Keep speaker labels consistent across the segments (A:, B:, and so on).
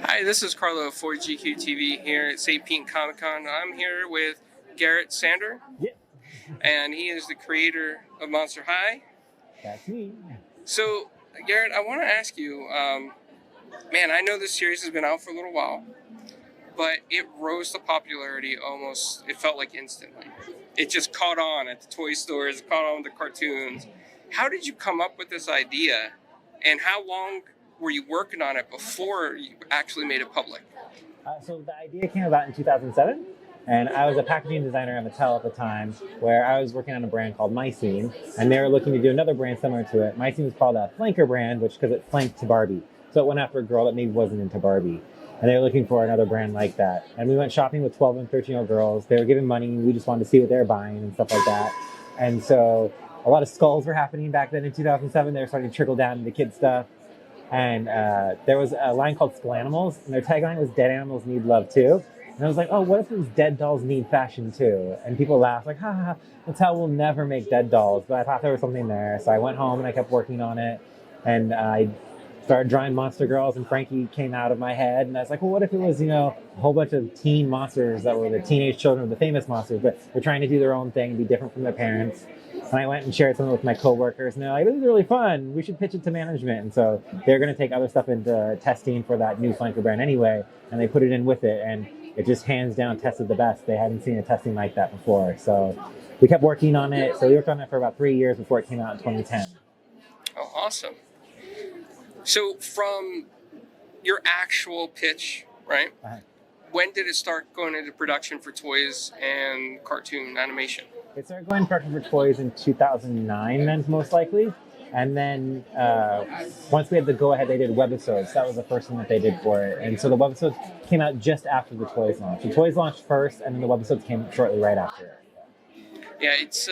A: Hi, this is Carlo for GQ TV here at St. Pete Comic Con. I'm here with Garrett Sander,
B: Yeah,
A: and he is the creator of Monster High.
B: that's me.
A: So, Garrett, I want to ask you, man, I know this series has been out for a little while, but it rose to popularity almost, it felt like instantly. It just caught on at the toy stores, it caught on with the cartoons. How did you come up with this idea, and how long were you working on it before you actually made it public?
B: So the idea came about in 2007, and I was a packaging designer at Mattel at the time, where I was working on a brand called Mycene, and they were looking to do another brand similar to it. Mycene was called a flanker brand, which because it flanked to Barbie. So it went after a girl that maybe wasn't into Barbie. And they were looking for another brand like that. And we went shopping with 12 and 13-year-old girls. They were giving money, and we just wanted to see what they were buying and stuff like that. And so a lot of skulls were happening back then in 2007. They were starting to trickle down into kid stuff. And there was a line called Skull Animals, and their tagline was "Dead animals need love too." And I was like, oh, what if these dead dolls need fashion too? And people laughed, like, ha ha, Mattel will never make dead dolls. But I thought there was something there. So I went home and I kept working on it. And I started drawing monster girls, and Frankie came out of my head. And I was like, well, what if it was, a whole bunch of teen monsters that were the teenage children of the famous monsters, but they're trying to do their own thing, be different from their parents. And I went and shared something with my coworkers, and they're like, this is really fun. We should pitch it to management. And so they're going to take other stuff into testing for that new flanker brand anyway, and they put it in with it, and it just hands down tested the best. They hadn't seen a testing like that before. So we kept working on it. So we worked on it for about 3 years before it came out in 2010.
A: Oh, awesome. So from your actual pitch, right? When did it start going into production for toys and cartoon animation?
B: It started going to production for toys in 2009, then most likely. And then once we had the go-ahead, they did webisodes. That was the first thing that they did for it. And so the webisodes came out just after the toys launched. The toys launched first, and then the webisodes came shortly right after it.
A: Yeah, it's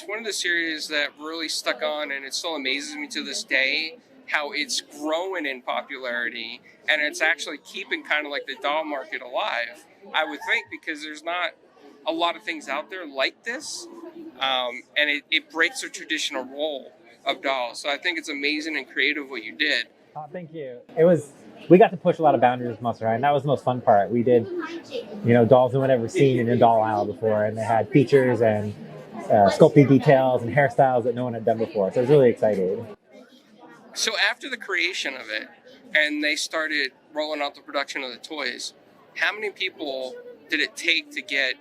A: one of the series that really stuck on, and it still amazes me to this day how it's growing in popularity, and it's actually keeping kind of like the doll market alive, I would think, because there's not a lot of things out there like this, and it breaks the traditional role of dolls. So I think it's amazing and creative what you did.
B: Thank you. We got to push a lot of boundaries with Monster High, and that was the most fun part. We did, dolls no one had ever seen in a doll aisle before, and they had features and sculpting details and hairstyles that no one had done before. So I was really excited.
A: So after the creation of it, and they started rolling out the production of the toys, how many people did it take to get,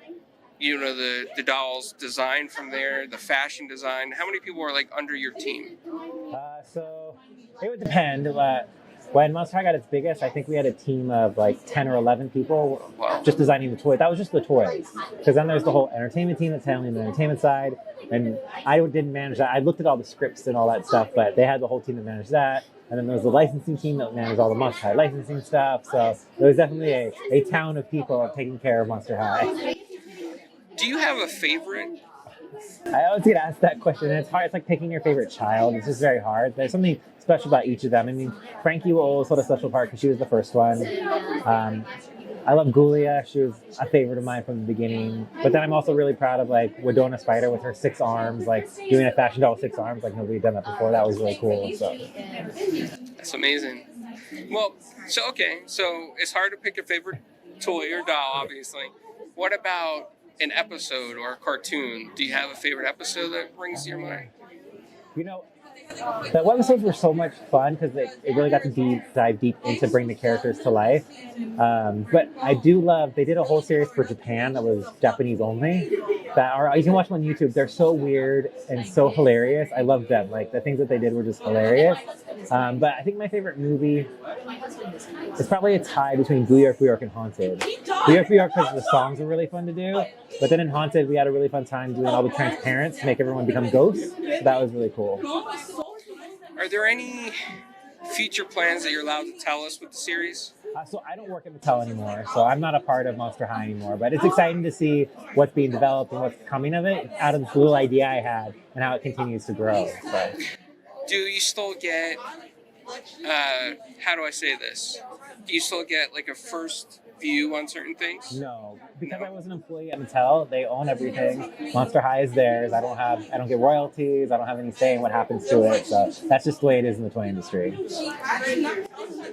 A: the dolls designed from there, the fashion design? How many people were under your team?
B: So it would depend. When Monster High got its biggest, I think we had a team of 10 or 11 people just designing the toys. That was just the toys. Because then there's the whole entertainment team that's handling the entertainment side. And I didn't manage that. I looked at all the scripts and all that stuff, but they had the whole team that managed that. And then there was the licensing team that managed all the Monster High licensing stuff. So there was definitely a town of people taking care of Monster High.
A: Do you have a favorite?
B: I always get asked that question, and it's hard. It's like picking your favorite child. It's just very hard. There's something special about each of them. I mean, Frankie will always hold a special part because she was the first one. I love Gulia. She was a favorite of mine from the beginning. But then I'm also really proud of Wedona Spider with her 6 arms, doing a fashion doll with 6 arms. Nobody had done that before. That was really cool. So
A: that's amazing. Well, so it's hard to pick a favorite toy or doll, obviously. What about an episode or a cartoon? Do you have a favorite episode that brings to your mind?
B: The webisodes were so much fun because it really got to dive deep into bring the characters to life. But I do love, they did a whole series for Japan that was Japanese only. You can watch them on YouTube. They're so weird and so hilarious. I love them. The things that they did were just hilarious. But I think my favorite movie is probably a tie between Blue York, and Haunted. Blue York because the songs were really fun to do. But then in Haunted, we had a really fun time doing all the transparents to make everyone become ghosts. So that was really cool.
A: Are there any future plans that you're allowed to tell us with the series?
B: So I don't work at Mattel anymore, so I'm not a part of Monster High anymore. But it's exciting to see what's being developed and what's coming of it out of this little idea I had and how it continues to grow. So.
A: Do you still get, how do I say this? Do you still get a first view on certain things?
B: No, because
A: No?
B: I was an employee at Mattel, they own everything. Monster High is theirs. I don't get royalties. I don't have any say in what happens to it. So that's just the way it is in the toy industry.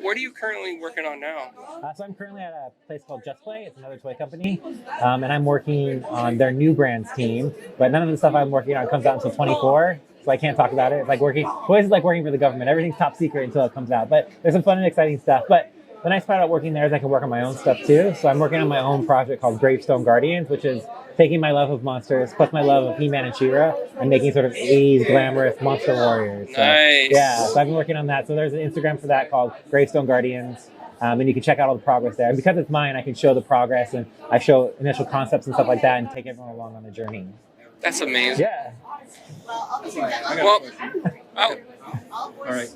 A: What are you currently working on now?
B: So I'm currently at a place called Just Play. It's another toy company, and I'm working on their new brands team. But none of the stuff I'm working on comes out until 24, so I can't talk about it. It's like toys is like working for the government. Everything's top secret until it comes out. But there's some fun and exciting stuff. But the nice part about working there is I can work on my own stuff too. So I'm working on my own project called Gravestone Guardians, which is taking my love of monsters plus my love of He-Man and She-Ra and making sort of 80s glamorous monster warriors. So,
A: Nice.
B: yeah, so I've been working on that. So there's an Instagram for that called Gravestone Guardians. And you can check out all the progress there. And because it's mine, I can show the progress and I show initial concepts and stuff like that and take everyone along on the journey.
A: That's amazing.
B: Yeah.
A: Well, oh,
C: All right.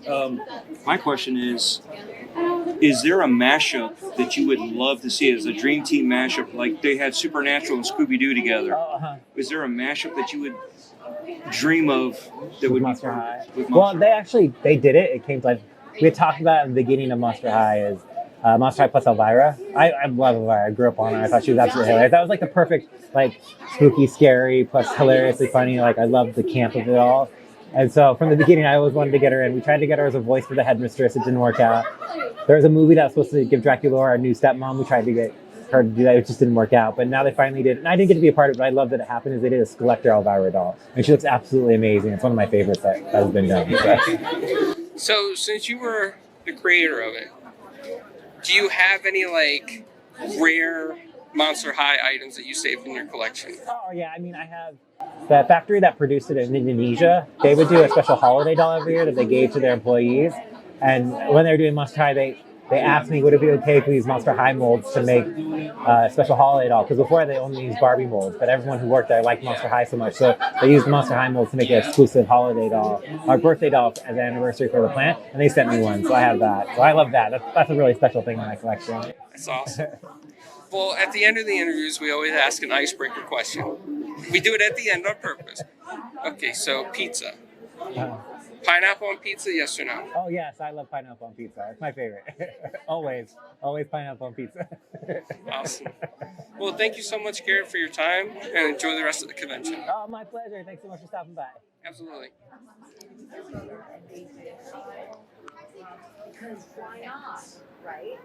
C: My question is there a mashup that you would love to see as a Dream Team mashup? Like they had Supernatural and Scooby-Doo together. Is there a mashup that you would dream of that would
B: Monster
C: be
B: High?
C: with
B: Well,
C: Monster
B: they did it. It came to life. We had talked about it at the beginning of Monster High is Monster High plus Elvira. I love Elvira. I grew up on her. I thought she was absolutely hilarious. That was like the perfect, like, spooky, scary, plus hilariously funny. Like, I loved the camp of it all. And so from the beginning, I always wanted to get her in. We tried to get her as a voice for the headmistress. It didn't work out. There was a movie that was supposed to give Dracula our new stepmom. We tried to get her to do that. It just didn't work out. But now they finally did. And I didn't get to be a part of it, but I love that it happened. Is they did a Skeletor Elvira doll. And she looks absolutely amazing. It's one of my favorites that has been done.
A: so since you were the creator of it, do you have any like rare Monster High items that you saved in your collection?
B: Oh, yeah. I mean, I have the factory that produced it in Indonesia. They would do a special holiday doll every year that they gave to their employees. And when they were doing Monster High, they asked me, would it be okay if we use Monster High molds to make a special holiday doll? Because before they only used Barbie molds, but everyone who worked there liked Monster High so much. So they used Monster High molds to make an exclusive holiday doll, or birthday doll as an anniversary for the plant. And they sent me one, so I have that. So I love that. That's a really special thing in my collection.
A: That's awesome. Well, at the end of the interviews, we always ask an icebreaker question. We do it at the end on purpose. Okay, so pizza. Pineapple on pizza, yes or no?
B: Oh, yes, I love pineapple on pizza. It's my favorite. Always pineapple on pizza.
A: Awesome. Well, thank you so much, Garrett, for your time, and enjoy the rest of the convention.
B: Oh, my pleasure. Thanks so much for stopping by.
A: Absolutely.
D: Because why not, right?